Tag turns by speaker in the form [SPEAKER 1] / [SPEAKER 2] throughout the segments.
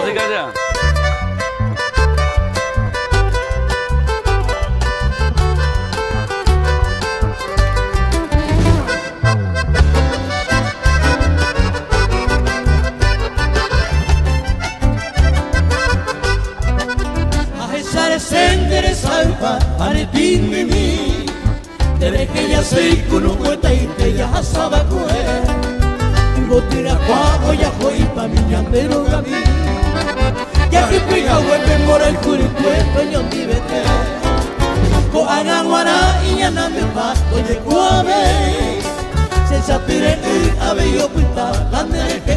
[SPEAKER 1] música ya.
[SPEAKER 2] Sendere salva anetindimi tere que ya sei kunu kueta ite ya hasaba kue ngotira kwa oya hoi pa minyandero gami ya que pega huepe mora el kuri kueto nyondibete ko anangwana inyana me pa oye kuame senza tire ave yo puta landere que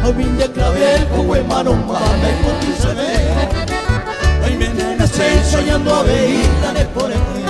[SPEAKER 2] o minya clavel con huemano mame contizane ay me nena estoy soñando a veída de por aquí.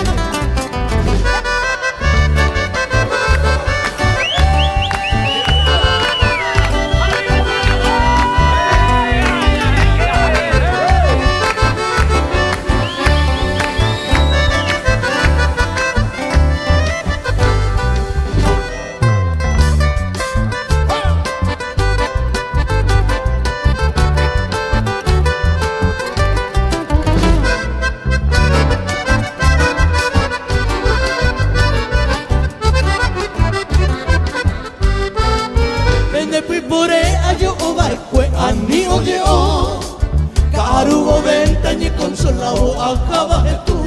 [SPEAKER 2] Ani oye o karugo ventani consolao acaba de tu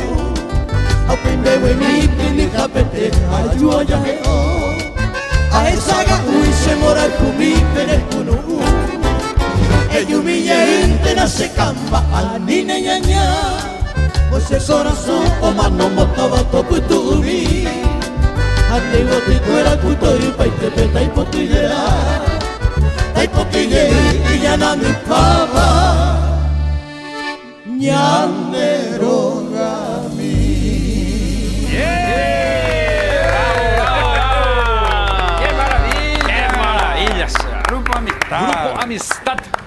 [SPEAKER 2] apende weni tini kapete ayu ya he o a esa ga ui se mora kumi pere kunu eyumi yente na se kamba ani ne nyanya ose corazón o mano motaba to putumi ate gote kuera kutori paite peta ipotillera ay potille y ya no me pava ñandero gami.
[SPEAKER 1] ¡Qué maravilla! ¡Qué maravilla! Grupo Amistad. Grupo Amistad.